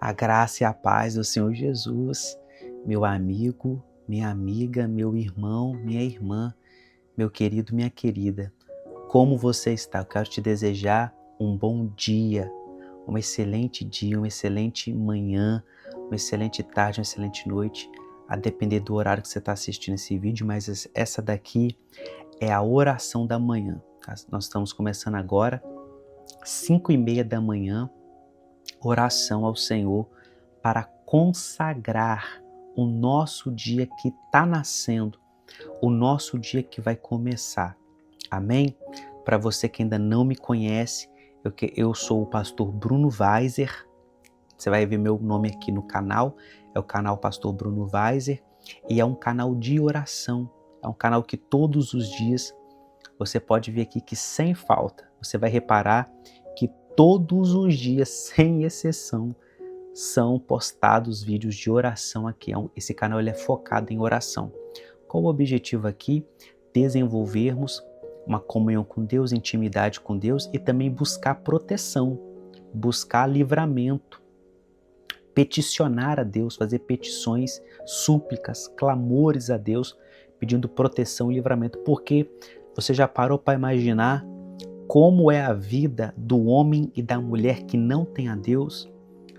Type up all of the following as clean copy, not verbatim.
A graça e a paz do Senhor Jesus, meu amigo, minha amiga, meu irmão, minha irmã, meu querido, minha querida. Como você está? Eu quero te desejar um bom dia, um excelente dia, uma excelente manhã, uma excelente tarde, uma excelente noite, a depender do horário que você está assistindo esse vídeo, mas essa daqui é a oração da manhã. Tá? Nós estamos começando agora, 5:30 da manhã, oração ao Senhor para consagrar o nosso dia que está nascendo, o nosso dia que vai começar. Amém? Para você que ainda não me conhece, eu sou o pastor Bruno Weiser. Você vai ver meu nome aqui no canal, é o canal Pastor Bruno Weiser, e é um canal de oração, é um canal que todos os dias você pode ver aqui que sem falta, você vai reparar que todos os dias, sem exceção, são postados vídeos de oração aqui. Esse canal ele é focado em oração. Qual o objetivo aqui? Desenvolvermos uma comunhão com Deus, intimidade com Deus e também buscar proteção, buscar livramento, peticionar a Deus, fazer petições, súplicas, clamores a Deus, pedindo proteção e livramento, porque você já parou para imaginar como é a vida do homem e da mulher que não tem a Deus?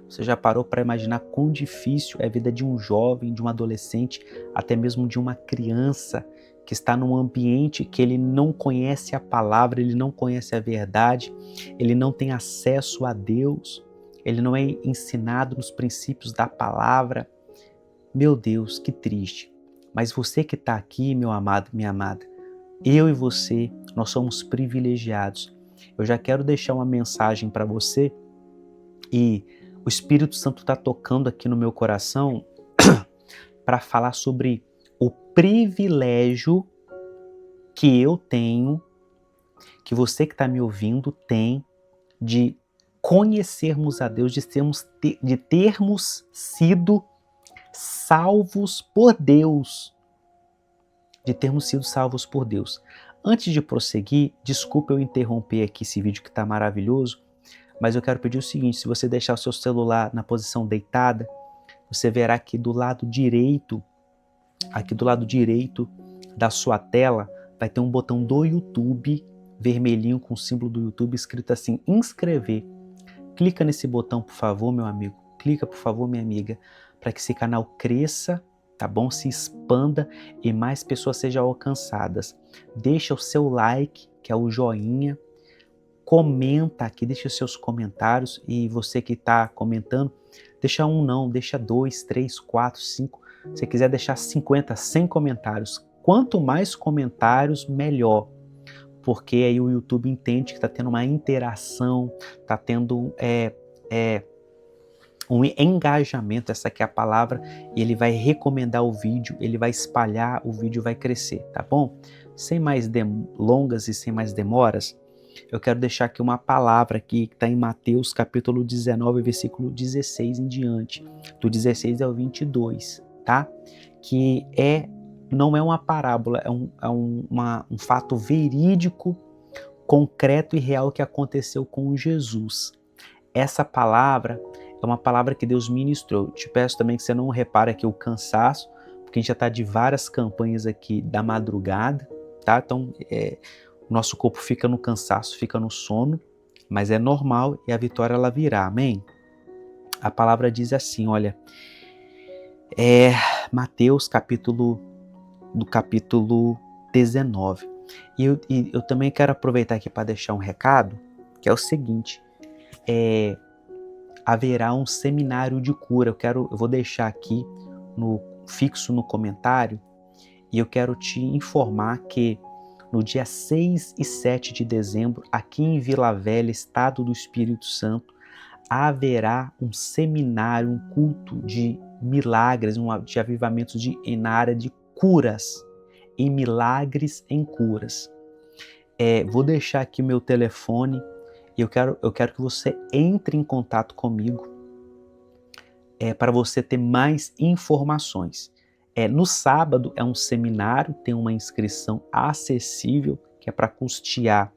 Você já parou para imaginar quão difícil é a vida de um jovem, de um adolescente, até mesmo de uma criança que está num ambiente que ele não conhece a palavra, ele não conhece a verdade, ele não tem acesso a Deus, ele não é ensinado nos princípios da palavra? Meu Deus, que triste. Mas você que está aqui, meu amado, minha amada, eu e você, nós somos privilegiados. Eu já quero deixar uma mensagem para você e o Espírito Santo está tocando aqui no meu coração para falar sobre o privilégio que eu tenho, que você que está me ouvindo tem, de conhecermos a Deus, de termos sido salvos por Deus. De termos sido salvos por Deus. Antes de prosseguir, desculpa eu interromper aqui esse vídeo que está maravilhoso, mas eu quero pedir o seguinte: se você deixar o seu celular na posição deitada, você verá aqui do lado direito da sua tela, vai ter um botão do YouTube, vermelhinho com o símbolo do YouTube, escrito assim, inscrever. Clica nesse botão, por favor, meu amigo. Clica, por favor, minha amiga, para que esse canal cresça, tá bom? Se expanda e mais pessoas sejam alcançadas. Deixa o seu like, que é o joinha. Comenta aqui, deixa os seus comentários. E você que está comentando, deixa um não, deixa 2, 3, 4, 5. Se quiser deixar 50, 100 comentários. Quanto mais comentários, melhor. Porque aí o YouTube entende que está tendo uma interação, está tendo um engajamento, essa aqui é a palavra, e ele vai recomendar o vídeo, ele vai espalhar, o vídeo vai crescer, tá bom? Sem mais delongas e sem mais demoras, eu quero deixar aqui uma palavra aqui, que está em Mateus capítulo 19, versículo 16 em diante, do 16 ao 22, tá? Que não é uma parábola, é um fato verídico, concreto e real que aconteceu com Jesus. Essa palavra é uma palavra que Deus ministrou. Te peço também que você não repare aqui o cansaço, porque a gente já está de várias campanhas aqui da madrugada, tá? Então, o nosso corpo fica no cansaço, fica no sono, mas é normal e a vitória ela virá, amém? A palavra diz assim, olha, Mateus capítulo 19. E eu também quero aproveitar aqui para deixar um recado, que é o seguinte, haverá um seminário de cura. Eu vou deixar aqui fixo no comentário, e eu quero te informar que no dia 6 e 7 de dezembro, aqui em Vila Velha, Estado do Espírito Santo, haverá um seminário, um culto de milagres, de avivamentos na área de curas, em milagres em curas. Vou deixar aqui meu telefone e eu quero que você entre em contato comigo para você ter mais informações. No sábado é um seminário, tem uma inscrição acessível, que é para custear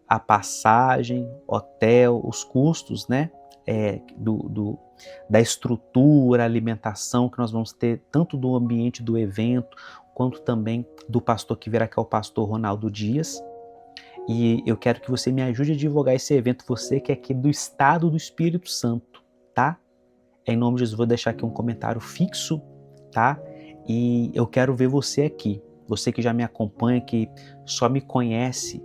a passagem, hotel, os custos, né? da estrutura, alimentação que nós vamos ter, tanto do ambiente do evento, quanto também do pastor que virá, que é o pastor Ronaldo Dias. E eu quero que você me ajude a divulgar esse evento, você que é aqui do estado do Espírito Santo, tá? Em nome de Jesus, vou deixar aqui um comentário fixo, tá? E eu quero ver você aqui. Você que já me acompanha, que só me conhece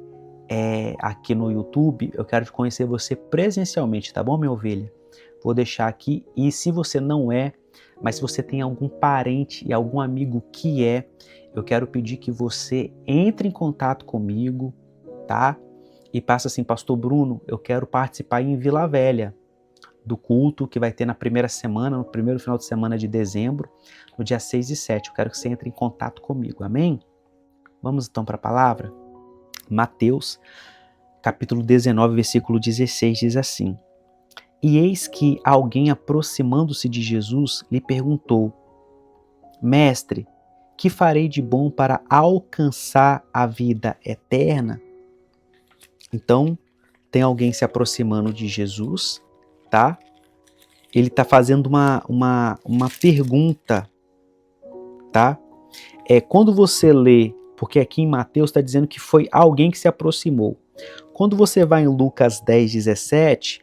aqui no YouTube, eu quero conhecer você presencialmente, tá bom, minha ovelha? Vou deixar aqui. E se você não é, mas se você tem algum parente e algum amigo que eu quero pedir que você entre em contato comigo, tá? E passa assim: pastor Bruno, eu quero participar em Vila Velha do culto que vai ter na primeira semana, no primeiro final de semana de dezembro, no dia 6 e 7. Eu quero que você entre em contato comigo, amém? Vamos então para a palavra? Mateus, capítulo 19, versículo 16, diz assim: E eis que alguém, aproximando-se de Jesus, lhe perguntou: Mestre, que farei de bom para alcançar a vida eterna? Então, tem alguém se aproximando de Jesus, tá? Ele está fazendo uma pergunta, tá? Quando você lê, porque aqui em Mateus está dizendo que foi alguém que se aproximou. Quando você vai em Lucas 10, 17,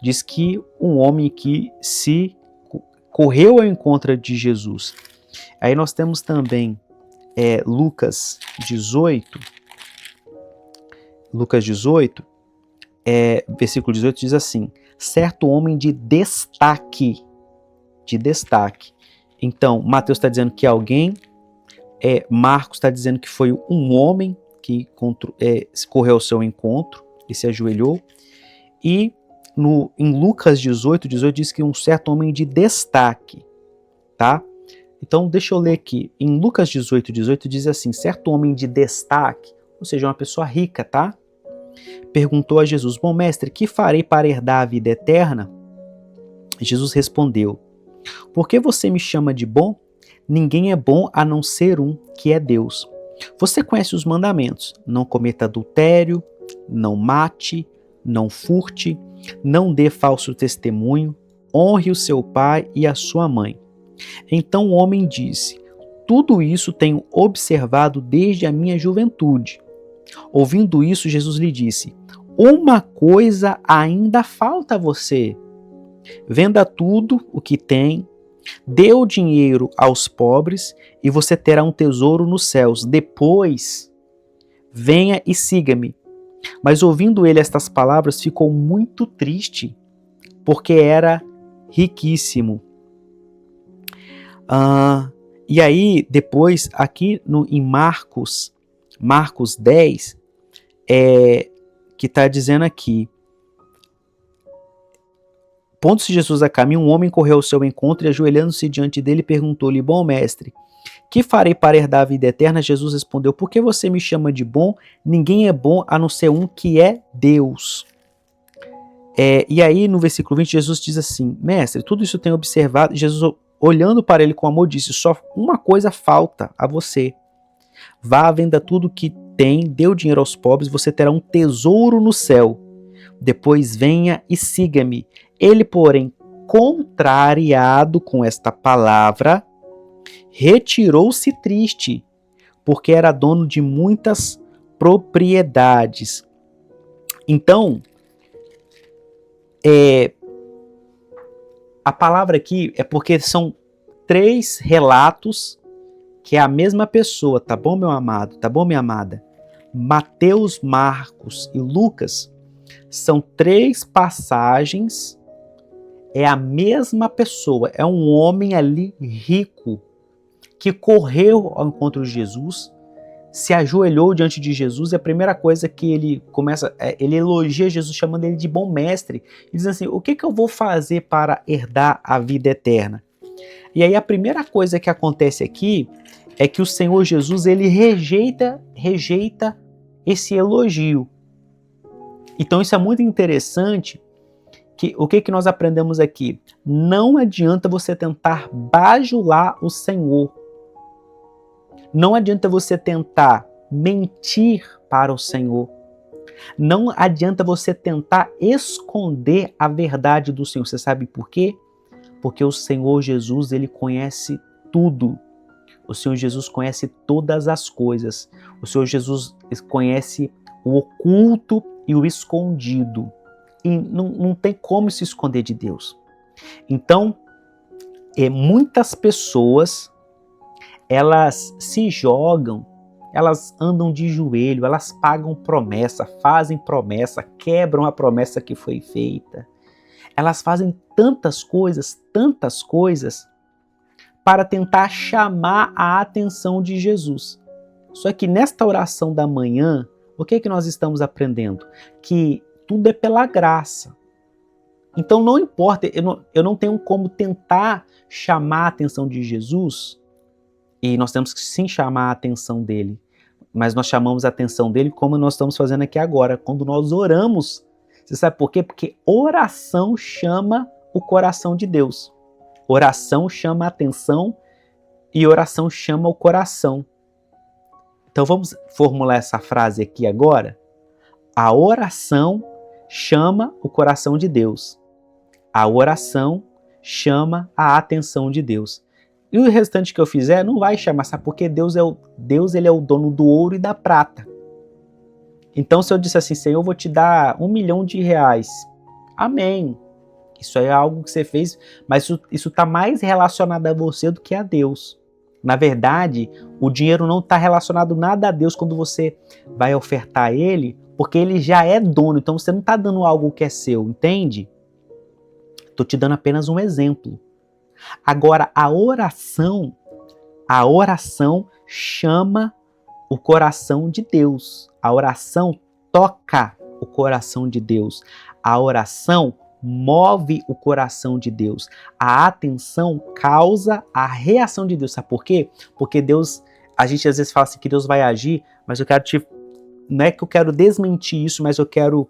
diz que um homem que se correu ao encontro de Jesus. Aí nós temos também Lucas 18, versículo 18 diz assim: certo homem de destaque. Então, Mateus está dizendo que alguém, Marcos está dizendo que foi um homem que correu ao seu encontro e se ajoelhou. E em Lucas 18 diz que um certo homem de destaque, tá? Então, deixa eu ler aqui. Em Lucas 18 diz assim: certo homem de destaque, ou seja, uma pessoa rica, tá? Perguntou a Jesus: bom mestre, que farei para herdar a vida eterna? Jesus respondeu: por que você me chama de bom? Ninguém é bom a não ser um, que é Deus. Você conhece os mandamentos: não cometa adultério, não mate, não furte, não dê falso testemunho, honre o seu pai e a sua mãe. Então o homem disse: tudo isso tenho observado desde a minha juventude. Ouvindo isso, Jesus lhe disse: uma coisa ainda falta a você. Venda tudo o que tem, dê o dinheiro aos pobres e você terá um tesouro nos céus. Depois, venha e siga-me. Mas ouvindo ele estas palavras, ficou muito triste, porque era riquíssimo. E aí, depois, aqui em Marcos 10, que está dizendo aqui: pondo-se Jesus a caminho, um homem correu ao seu encontro e, ajoelhando-se diante dele, perguntou-lhe: bom mestre, que farei para herdar a vida eterna? Jesus respondeu: por que você me chama de bom? Ninguém é bom a não ser um, que é Deus. E aí no versículo 20 Jesus diz assim: mestre, tudo isso tenho observado. Jesus, olhando para ele com amor, disse: só uma coisa falta a você. Vá, venda tudo que tem, dê o dinheiro aos pobres, você terá um tesouro no céu. Depois venha e siga-me. Ele, porém, contrariado com esta palavra, retirou-se triste, porque era dono de muitas propriedades. Então, a palavra aqui é porque são 3 relatos que é a mesma pessoa, tá bom, meu amado? Tá bom, minha amada? Mateus, Marcos e Lucas são 3 passagens, é a mesma pessoa, é um homem ali rico que correu ao encontro de Jesus, se ajoelhou diante de Jesus, e a primeira coisa que ele começa, ele elogia Jesus chamando ele de bom mestre, e diz assim: o que eu vou fazer para herdar a vida eterna? E aí a primeira coisa que acontece aqui é que o Senhor Jesus, ele rejeita esse elogio. Então isso é muito interessante. O que nós aprendemos aqui? Não adianta você tentar bajular o Senhor. Não adianta você tentar mentir para o Senhor. Não adianta você tentar esconder a verdade do Senhor. Você sabe por quê? Porque o Senhor Jesus, ele conhece tudo. O Senhor Jesus conhece todas as coisas. O Senhor Jesus conhece o oculto e o escondido. E não tem como se esconder de Deus. Então, muitas pessoas, elas se jogam, elas andam de joelho, elas pagam promessa, fazem promessa, quebram a promessa que foi feita. Elas fazem tantas coisas, para tentar chamar a atenção de Jesus. Só que nesta oração da manhã, o que é que nós estamos aprendendo? Que tudo é pela graça. Então não importa, eu não tenho como tentar chamar a atenção de Jesus, e nós temos que sim chamar a atenção dele, mas nós chamamos a atenção dele como nós estamos fazendo aqui agora, quando nós oramos. Você sabe por quê? Porque oração chama o coração de Deus. Oração chama a atenção e oração chama o coração. Então vamos formular essa frase aqui agora. A oração chama o coração de Deus. A oração chama a atenção de Deus. E o restante que eu fizer não vai chamar, sabe? Porque Deus ele é o dono do ouro e da prata. Então se eu disser assim, Senhor, eu vou te dar R$1 milhão. Amém. Isso é algo que você fez, mas isso está mais relacionado a você do que a Deus. Na verdade, o dinheiro não está relacionado nada a Deus quando você vai ofertar a Ele, porque Ele já é dono, então você não está dando algo que é seu, entende? Estou te dando apenas um exemplo. Agora, a oração chama o coração de Deus. A oração toca o coração de Deus. A oração move o coração de Deus. A atenção causa a reação de Deus. Sabe por quê? Porque Deus, a gente às vezes fala assim que Deus vai agir, mas não é que eu quero desmentir isso, mas eu quero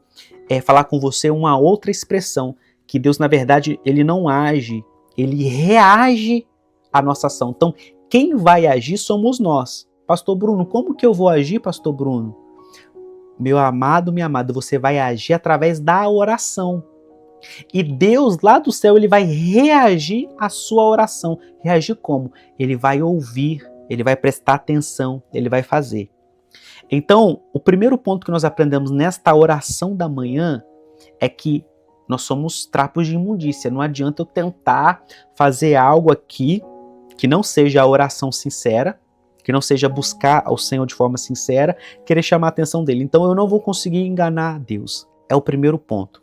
falar com você uma outra expressão, que Deus, na verdade, ele não age, ele reage à nossa ação. Então, quem vai agir somos nós. Pastor Bruno, como que eu vou agir, Pastor Bruno? Meu amado, minha amada, você vai agir através da oração. E Deus lá do céu, ele vai reagir à sua oração. Reagir como? Ele vai ouvir, ele vai prestar atenção, ele vai fazer. Então, o primeiro ponto que nós aprendemos nesta oração da manhã é que nós somos trapos de imundícia. Não adianta eu tentar fazer algo aqui que não seja a oração sincera, que não seja buscar ao Senhor de forma sincera, querer chamar a atenção dele. Então eu não vou conseguir enganar a Deus. É o primeiro ponto.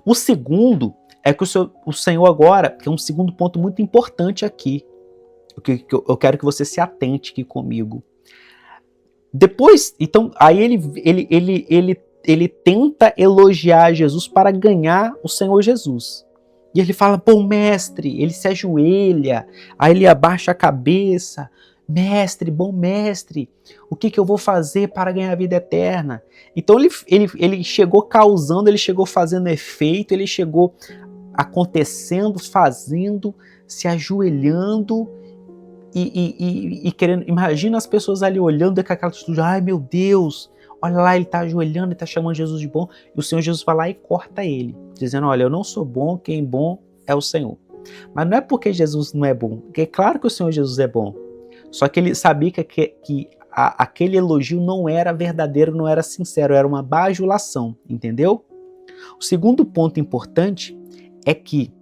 O segundo é que o Senhor agora, que é um segundo ponto muito importante aqui, eu quero que você se atente aqui comigo. Depois, então, aí ele tenta elogiar Jesus para ganhar o Senhor Jesus. E ele fala, bom mestre, ele se ajoelha, aí ele abaixa a cabeça, mestre, bom mestre, o que eu vou fazer para ganhar a vida eterna? Então ele chegou causando, ele chegou fazendo efeito, ele chegou acontecendo, fazendo, se ajoelhando e querendo. Imagina as pessoas ali olhando com aquela atitude, ai meu Deus, olha lá, ele está ajoelhando, ele está chamando Jesus de bom, e o Senhor Jesus vai lá e corta ele, dizendo, olha, eu não sou bom, quem é bom é o Senhor. Mas não é porque Jesus não é bom, porque é claro que o Senhor Jesus é bom, só que ele sabia que aquele elogio não era verdadeiro, não era sincero, era uma bajulação, entendeu? O segundo ponto importante é que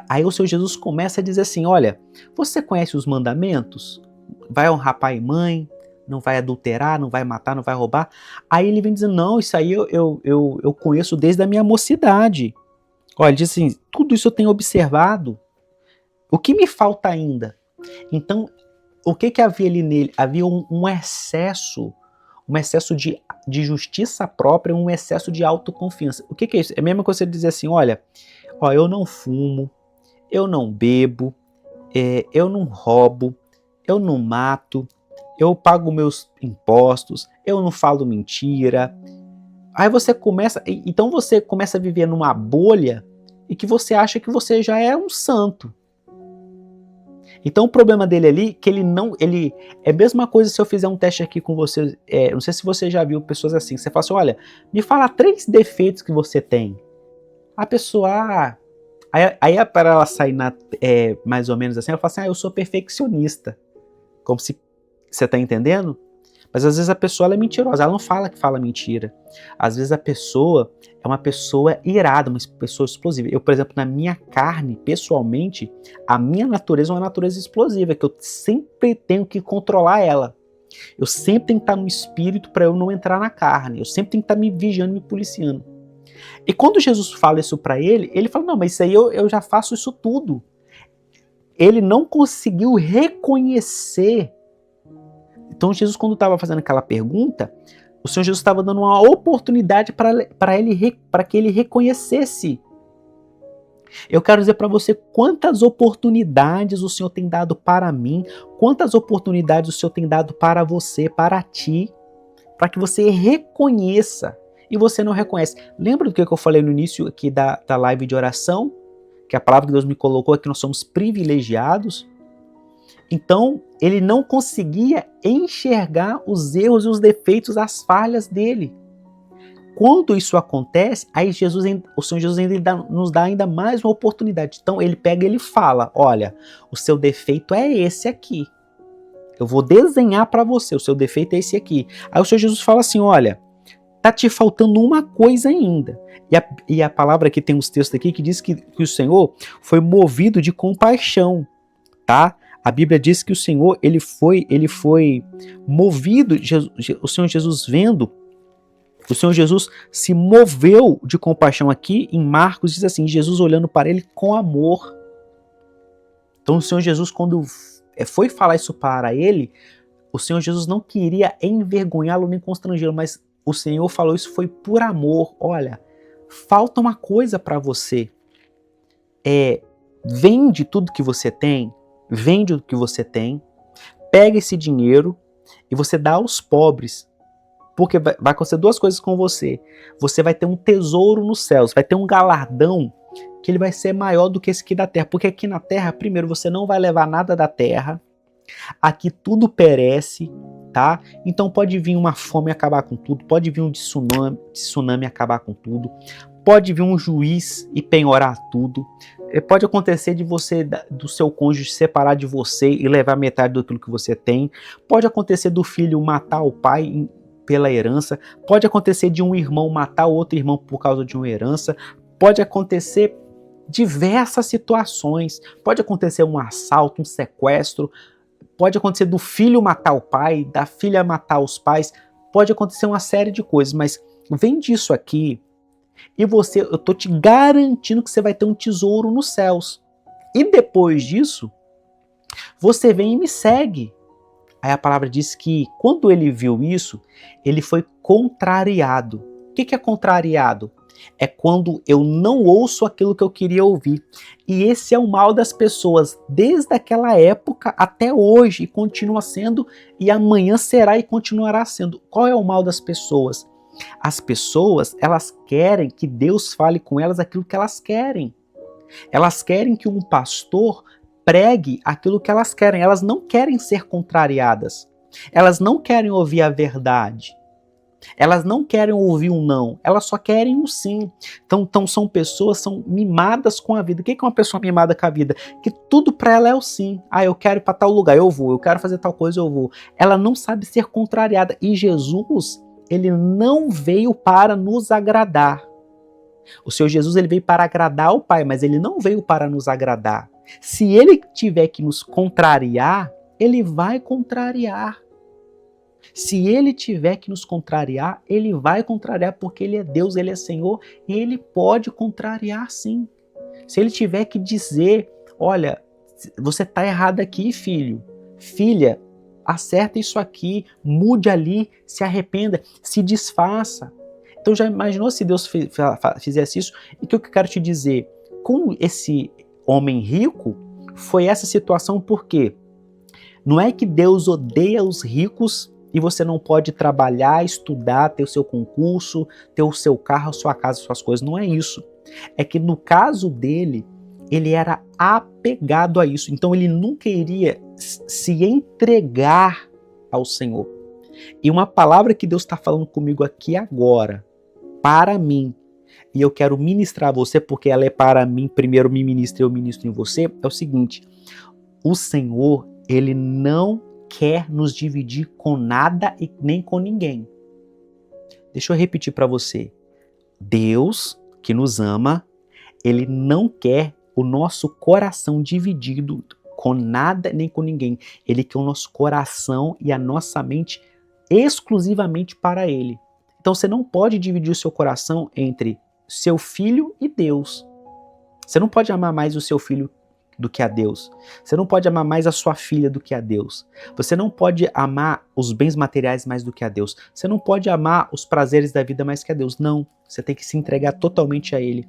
aí o Senhor Jesus começa a dizer assim, olha, você conhece os mandamentos? Vai honrar pai e mãe, não vai adulterar, não vai matar, não vai roubar. Aí ele vem dizendo, não, isso aí eu conheço desde a minha mocidade. Olha, ele diz assim, tudo isso eu tenho observado. O que me falta ainda? Então, o que havia ali nele? Havia um excesso de justiça própria, um excesso de autoconfiança. O que é isso? É a mesma coisa você dizer assim, olha, eu não fumo, eu não bebo, eu não roubo, eu não mato, eu pago meus impostos, eu não falo mentira. Aí você começa a viver numa bolha e que você acha que você já é um santo. Então o problema dele ali, que ele é a mesma coisa se eu fizer um teste aqui com você, não sei se você já viu pessoas assim, você fala assim, olha, me fala 3 defeitos que você tem. A pessoa, aí para ela sair mais ou menos assim, ela fala assim, eu sou perfeccionista. Como se, você tá entendendo? Mas às vezes a pessoa ela é mentirosa, ela não fala que fala mentira. Às vezes a pessoa é uma pessoa irada, uma pessoa explosiva. Eu, por exemplo, na minha carne, pessoalmente, a minha natureza é uma natureza explosiva, que eu sempre tenho que controlar ela. Eu sempre tenho que estar no espírito para eu não entrar na carne. Eu sempre tenho que estar me vigiando, me policiando. E quando Jesus fala isso para ele, ele fala, não, mas isso aí eu já faço isso tudo. Ele não conseguiu reconhecer. Então Jesus, quando estava fazendo aquela pergunta, o Senhor Jesus estava dando uma oportunidade para que ele reconhecesse. Eu quero dizer para você quantas oportunidades o Senhor tem dado para mim, quantas oportunidades o Senhor tem dado para você, para ti, para que você reconheça. E você não reconhece. Lembra do que eu falei no início aqui da live de oração? Que a palavra que Deus me colocou é que nós somos privilegiados. Então, ele não conseguia enxergar os erros e os defeitos, as falhas dele. Quando isso acontece, aí o Senhor Jesus ainda nos dá ainda mais uma oportunidade. Então, ele pega e ele fala, olha, o seu defeito é esse aqui. Eu vou desenhar para você, o seu defeito é esse aqui. Aí o Senhor Jesus fala assim, olha, tá te faltando uma coisa ainda. E a palavra aqui, tem uns textos aqui que diz que o Senhor foi movido de compaixão, tá? A Bíblia diz que o Senhor, ele foi movido, o Senhor Jesus vendo, o Senhor Jesus se moveu de compaixão aqui, em Marcos diz assim, Jesus olhando para ele com amor. Então o Senhor Jesus, quando foi falar isso para ele, o Senhor Jesus não queria envergonhá-lo nem constrangê-lo, mas o Senhor falou isso foi por amor. Olha, falta uma coisa para você. Vende tudo que você tem, vende o que você tem, pega esse dinheiro e você dá aos pobres, porque vai acontecer 2 coisas com você. Você vai ter um tesouro nos céus, vai ter um galardão que ele vai ser maior do que esse aqui da terra, porque aqui na terra, primeiro, você não vai levar nada da terra, aqui tudo perece, tá? Então pode vir uma fome e acabar com tudo, pode vir um tsunami e acabar com tudo, pode vir um juiz e penhorar tudo, pode acontecer de você, do seu cônjuge separar de você e levar metade daquilo que você tem, pode acontecer do filho matar o pai pela herança, pode acontecer de um irmão matar o outro irmão por causa de uma herança, pode acontecer diversas situações, pode acontecer um assalto, um sequestro, pode acontecer do filho matar o pai, da filha matar os pais, pode acontecer uma série de coisas, mas vende isso aqui e eu tô te garantindo que você vai ter um tesouro nos céus. E depois disso, você vem e me segue. Aí a palavra diz que quando ele viu isso, ele foi contrariado. O que é contrariado? É quando eu não ouço aquilo que eu queria ouvir. E esse é o mal das pessoas, desde aquela época até hoje, e continua sendo, e amanhã será e continuará sendo. Qual é o mal das pessoas? As pessoas, elas querem que Deus fale com elas aquilo que elas querem. Elas querem que um pastor pregue aquilo que elas querem. Elas não querem ser contrariadas. Elas não querem ouvir a verdade. Elas não querem ouvir um não, elas só querem um sim. Então são pessoas, são mimadas com a vida. O que é uma pessoa mimada com a vida? Que tudo para ela é o sim. Eu quero ir para tal lugar, eu vou. Eu quero fazer tal coisa, eu vou. Ela não sabe ser contrariada. E Jesus, ele não veio para nos agradar. O Senhor Jesus, ele veio para agradar ao Pai, mas ele não veio para nos agradar. Se ele tiver que nos contrariar, ele vai contrariar. Se ele tiver que nos contrariar, ele vai contrariar porque ele é Deus, ele é Senhor e ele pode contrariar sim. Se ele tiver que dizer, olha, você está errado aqui, filho, filha, acerta isso aqui, mude ali, se arrependa, se desfaça. Então já imaginou se Deus fizesse isso? E o que eu quero te dizer, com esse homem rico, foi essa situação porque não é que Deus odeia os ricos e você não pode trabalhar, estudar, ter o seu concurso, ter o seu carro, a sua casa, suas coisas. Não é isso. É que no caso dele, ele era apegado a isso. Então ele nunca iria se entregar ao Senhor. E uma palavra que Deus está falando comigo aqui agora, para mim, e eu quero ministrar a você, porque ela é para mim, primeiro me ministra e eu ministro em você, é o seguinte: o Senhor, ele não quer nos dividir com nada e nem com ninguém. Deixa eu repetir para você. Deus, que nos ama, ele não quer o nosso coração dividido com nada nem com ninguém. Ele quer o nosso coração e a nossa mente exclusivamente para ele. Então você não pode dividir o seu coração entre seu filho e Deus. Você não pode amar mais o seu filho do que a Deus. Você não pode amar mais a sua filha do que a Deus. Você não pode amar os bens materiais mais do que a Deus. Você não pode amar os prazeres da vida mais que a Deus. Não, você tem que se entregar totalmente a Ele.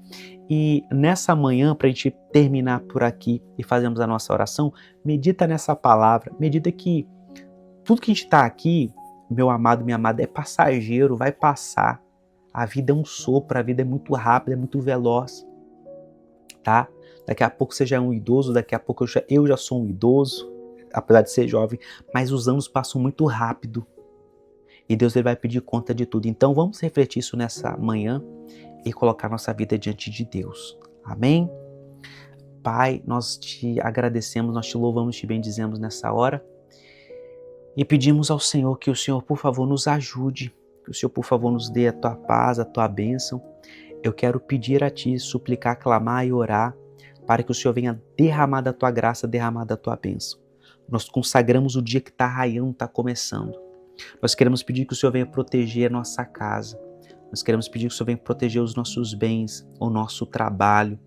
E nessa manhã, para a gente terminar por aqui e fazermos a nossa oração, medita nessa palavra, medita que tudo que a gente está aqui, meu amado, minha amada, é passageiro, vai passar. A vida é um sopro, a vida é muito rápida, é muito veloz, tá? Daqui a pouco você já é um idoso, daqui a pouco eu já sou um idoso, apesar de ser jovem, mas os anos passam muito rápido e Deus ele vai pedir conta de tudo. Então vamos refletir isso nessa manhã e colocar nossa vida diante de Deus. Amém? Pai, nós te agradecemos, nós te louvamos, te bendizemos nessa hora e pedimos ao Senhor que o Senhor, por favor, nos ajude, que o Senhor, por favor, nos dê a tua paz, a tua bênção. Eu quero pedir a ti, suplicar, clamar e orar para que o Senhor venha derramar da tua graça, derramar da tua bênção. Nós consagramos o dia que está raiando, está começando. Nós queremos pedir que o Senhor venha proteger a nossa casa. Nós queremos pedir que o Senhor venha proteger os nossos bens, o nosso trabalho.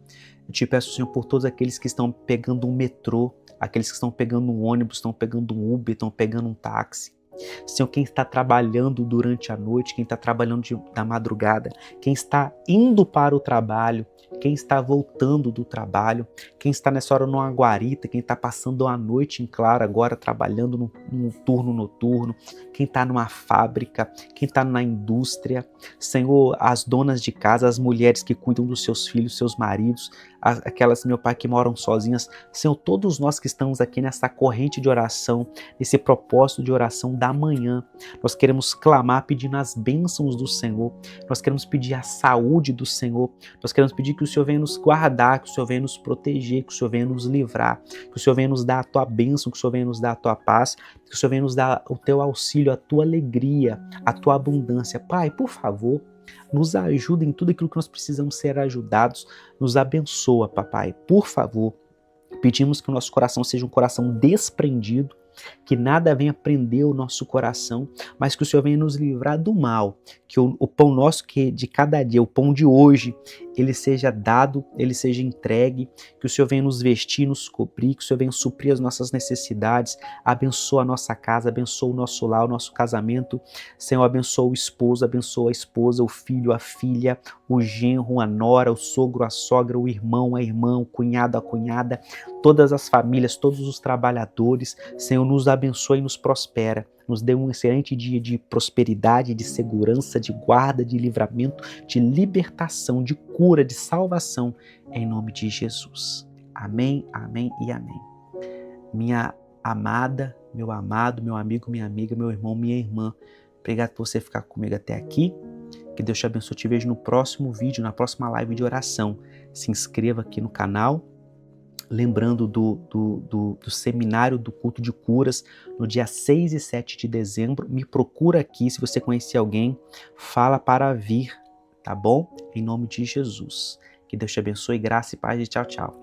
Eu te peço, Senhor, por todos aqueles que estão pegando um metrô, aqueles que estão pegando um ônibus, estão pegando um Uber, estão pegando um táxi. Senhor, quem está trabalhando durante a noite, quem está trabalhando da madrugada, quem está indo para o trabalho, quem está voltando do trabalho, quem está nessa hora numa guarita, quem está passando a noite em claro agora, trabalhando num turno noturno, quem está numa fábrica, quem está na indústria. Senhor, as donas de casa, as mulheres que cuidam dos seus filhos, seus maridos, aquelas, meu Pai, que moram sozinhas. Senhor, todos nós que estamos aqui nessa corrente de oração, nesse propósito de oração da manhã, nós queremos clamar pedindo as bênçãos do Senhor, nós queremos pedir a saúde do Senhor, nós queremos pedir que o Senhor venha nos guardar, que o Senhor venha nos proteger, que o Senhor venha nos livrar, que o Senhor venha nos dar a tua bênção, que o Senhor venha nos dar a tua paz, que o Senhor venha nos dar o teu auxílio, a tua alegria, a tua abundância. Pai, por favor, nos ajuda em tudo aquilo que nós precisamos ser ajudados, nos abençoa, papai, por favor. Pedimos que o nosso coração seja um coração desprendido, que nada venha prender o nosso coração, mas que o Senhor venha nos livrar do mal, que o pão nosso que de cada dia, o pão de hoje, ele seja dado, ele seja entregue, que o Senhor venha nos vestir, nos cobrir, que o Senhor venha suprir as nossas necessidades, abençoa a nossa casa, abençoa o nosso lar, o nosso casamento. Senhor, abençoa o esposo, abençoa a esposa, o filho, a filha, o genro, a nora, o sogro, a sogra, o irmão, a irmã, o cunhado, a cunhada, todas as famílias, todos os trabalhadores. Senhor, nos abençoa e nos prospera. Nos dê um excelente dia de prosperidade, de segurança, de guarda, de livramento, de libertação, de cura, de salvação, em nome de Jesus. Amém, amém e amém. Minha amada, meu amado, meu amigo, minha amiga, meu irmão, minha irmã, obrigado por você ficar comigo até aqui. Que Deus te abençoe. Te vejo no próximo vídeo, na próxima live de oração. Se inscreva aqui no canal. Lembrando do seminário do culto de curas no dia 6 e 7 de dezembro. Me procura aqui, se você conhecer alguém, fala para vir, tá bom? Em nome de Jesus. Que Deus te abençoe, graça e paz e tchau, tchau.